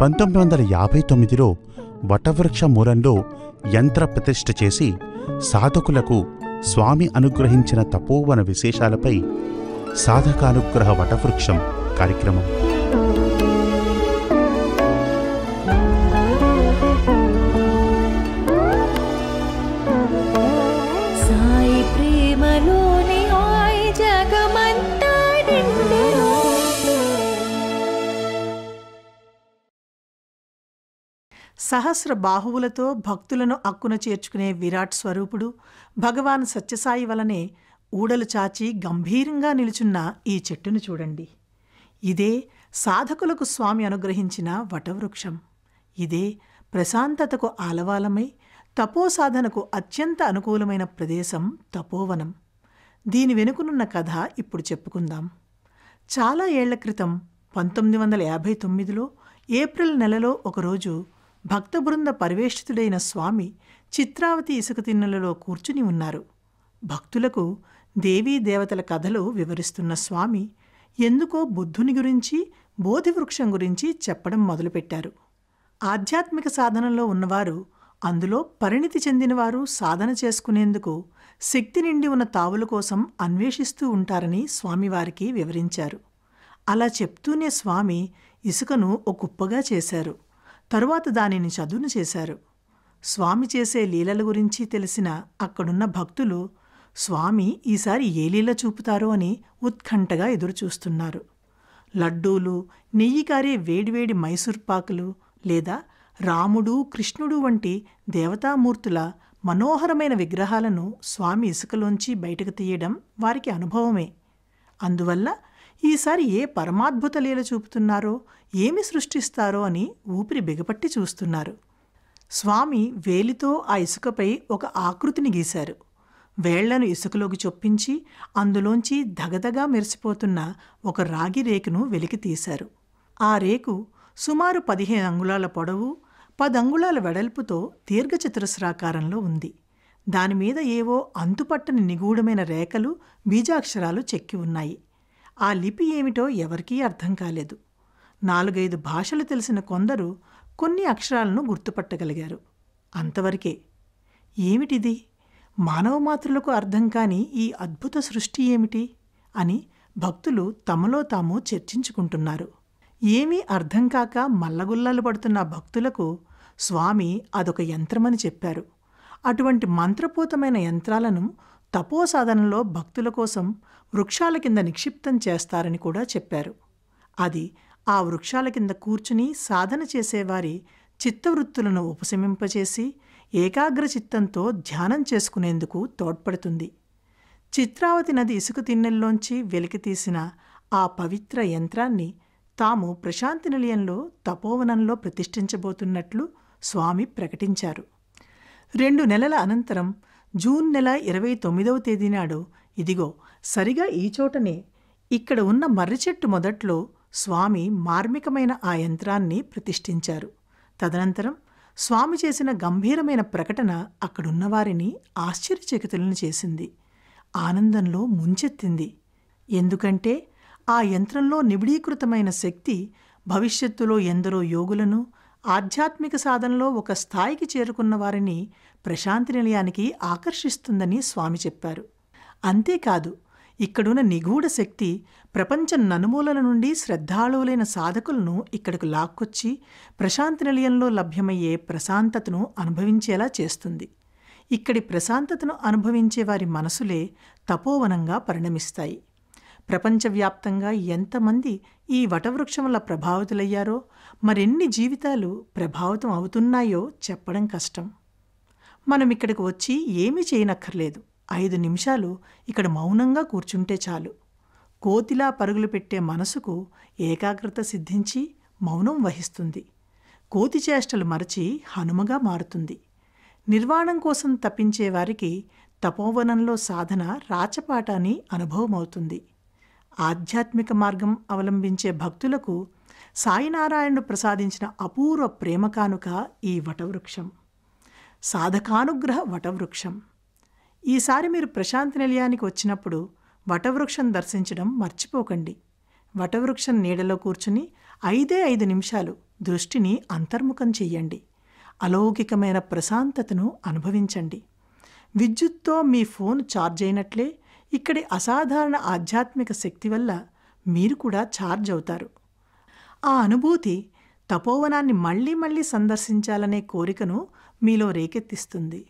1959లో వటవృక్ష మూలంలో యంత్ర ప్రతిష్ఠ చేసి సాధకులకు స్వామి అనుగ్రహించిన తపోవన విశేషాలపై సాధకానుగ్రహ వటవృక్షం కార్యక్రమం. సహస్ర బాహువులతో భక్తులను అక్కున చేర్చుకునే విరాట్ స్వరూపుడు భగవాన్ సత్యసాయి వలనే ఊడలు చాచి గంభీరంగా నిలుచున్న ఈ చెట్టును చూడండి. ఇదే సాధకులకు స్వామి అనుగ్రహించిన వటవృక్షం. ఇదే ప్రశాంతతకు ఆలవాలమై తపోసాధనకు అత్యంత అనుకూలమైన ప్రదేశం తపోవనం. దీని వెనుకనున్న కథ ఇప్పుడు చెప్పుకుందాం. చాలా ఏళ్ల క్రితం 1959లో ఏప్రిల్ నెలలో ఒకరోజు భక్తబృంద పరివేష్టితుడైన స్వామి చిత్రావతి ఇసుక తిన్నెలలో కూర్చుని ఉన్నారు. భక్తులకు దేవీ దేవతల కథలు వివరిస్తున్న స్వామి ఎందుకో బుద్ధుని గురించి, బోధివృక్షం గురించి చెప్పడం మొదలుపెట్టారు. ఆధ్యాత్మిక సాధనలో ఉన్నవారు, అందులో పరిణితి చెందినవారు సాధన చేసుకునేందుకు శక్తి నిండి ఉన్న తావుల కోసం అన్వేషిస్తూ ఉంటారని స్వామివారికి వివరించారు. అలా చెప్తూనే స్వామి ఇసుకను ఒక కుప్పగా చేశారు. తరువాత దానిని చదును చేశారు. స్వామి చేసే లీలల గురించి తెలిసిన అక్కడున్న భక్తులు స్వామి ఈసారి ఏ లీల చూపుతారో అని ఉత్కంఠగా ఎదురుచూస్తున్నారు. లడ్డూలు, నెయ్యి కారే వేడివేడి మైసూర్పాకులు లేదా రాముడు, కృష్ణుడు వంటి దేవతామూర్తుల మనోహరమైన విగ్రహాలను స్వామి ఇసుకలోంచి బయటకు తీయడం వారికి అనుభవమే. అందువల్ల ఈసారి ఏ పరమాద్భుత లీల చూపుతున్నారో, ఏమి సృష్టిస్తారో అని ఊపిరి బిగపట్టి చూస్తున్నారు. స్వామి వేలితో ఆ ఇసుకపై ఒక ఆకృతిని గీశారు. వేళ్లను ఇసుకలోకి చొప్పించి అందులోంచి దగదగా మెరిసిపోతున్న ఒక రాగి రేకును వెలికి తీశారు. ఆ రేకు సుమారు 15 అంగుళాల పొడవు, 10 అంగుళాల వెడల్పుతో దీర్ఘచతురస్రాకారంలో ఉంది. దానిమీద ఏవో అంతుపట్టని నిగూఢమైన రేఖలు, బీజాక్షరాలు చెక్కి ఉన్నాయి. ఆ లిపి ఏమిటో ఎవరికీ అర్థం కాలేదు. 4-5 భాషలు తెలిసిన కొందరు కొన్ని అక్షరాలను గుర్తుపట్టగలిగారు. అంతవరకే. ఏమిటిది? మానవ మాతృలకు అర్థం కాని ఈ అద్భుత సృష్టి ఏమిటి అని భక్తులు తమలో తాము చర్చించుకుంటున్నారు. ఏమీ అర్థం కాక మల్లగుల్లాలు పడుతున్న భక్తులకు స్వామి అదొక యంత్రమని చెప్పారు. అటువంటి మంత్రపూతమైన యంత్రాలను తపోసాధనలో భక్తుల కోసం వృక్షాల కింద నిక్షిప్తం చేస్తారని కూడా చెప్పారు. అది ఆ వృక్షాల కింద కూర్చుని సాధన చేసేవారి చిత్తవృత్తులను ఉపశమింపచేసి ఏకాగ్ర చిత్తంతో ధ్యానం చేసుకునేందుకు తోడ్పడుతుంది. చిత్రావతి నది ఇసుక తిన్నెల్లోంచి వెలికితీసిన ఆ పవిత్ర యంత్రాన్ని తాము ప్రశాంతి నిలయంలో తపోవనంలో ప్రతిష్ఠించబోతున్నట్లు స్వామి ప్రకటించారు. 2 నెలల అనంతరం జూన్ నెల 29వ తేదీ నాడు ఇదిగో సరిగా ఈ చోటనే ఇక్కడ ఉన్న మర్రి చెట్టు మొదట్లో స్వామి మార్మికమైన ఆ యంత్రాన్ని ప్రతిష్ఠించారు. తదనంతరం స్వామి చేసిన గంభీరమైన ప్రకటన అక్కడున్నవారిని ఆశ్చర్యచకితులను చేసింది, ఆనందంలో ముంచెత్తింది. ఎందుకంటే ఆ యంత్రంలో నిబిడీకృతమైన శక్తి భవిష్యత్తులో ఎందరో యోగులను, ఆధ్యాత్మిక సాధనలో ఒక స్థాయికి చేరుకున్న వారిని ప్రశాంతి నిలయానికి ఆకర్షిస్తుందని స్వామి చెప్పారు. అంతేకాదు, ఇక్కడున్న నిగూఢ శక్తి ప్రపంచం నలుమూలల నుండి శ్రద్ధాళువులైన సాధకులను ఇక్కడకు లాక్కొచ్చి ప్రశాంతి నిలయంలో లభ్యమయ్యే ప్రశాంతతను అనుభవించేలా చేస్తుంది. ఇక్కడి ప్రశాంతతను అనుభవించే వారి మనసులే తపోవనంగా పరిణమిస్తాయి. ప్రపంచవ్యాప్తంగా ఎంతమంది ఈ వటవృక్షం వల్ల ప్రభావితులయ్యారో, మరెన్ని జీవితాలు ప్రభావితం అవుతున్నాయో చెప్పడం కష్టం. మనం ఇక్కడికి వచ్చి ఏమీ చేయనక్కర్లేదు. 5 నిమిషాలు ఇక్కడ మౌనంగా కూర్చుంటే చాలు. కోతిలా పరుగులు పెట్టే మనసుకు ఏకాగ్రత సిద్ధించి మౌనం వహిస్తుంది. కోతి చేష్టలు మరచి హనుమగా మారుతుంది. నిర్వాణం కోసం తప్పించేవారికి తపోవనంలో సాధన రాచపాటాని అనుభవమవుతుంది. ఆధ్యాత్మిక మార్గం అవలంబించే భక్తులకు సాయినారాయణుడు ప్రసాదించిన అపూర్వ ప్రేమ కానుక ఈ వటవృక్షం. సాధకానుగ్రహ వటవృక్షం. ఈసారి మీరు ప్రశాంతి నిలయానికి వచ్చినప్పుడు వటవృక్షం దర్శించడం మర్చిపోకండి. వటవృక్షం నీడలో కూర్చుని 5 నిమిషాలు దృష్టిని అంతర్ముఖం చెయ్యండి. అలౌకికమైన ప్రశాంతతను అనుభవించండి. విద్యుత్తో మీ ఫోన్ ఛార్జ్ అయినట్లే ఇక్కడి అసాధారణ ఆధ్యాత్మిక శక్తి వల్ల మీరు కూడా ఛార్జ్ అవుతారు. ఆ అనుభూతి తపోవనాన్ని మళ్ళీ మళ్ళీ సందర్శించాలనే కోరికను మీలో రేకెత్తిస్తుంది.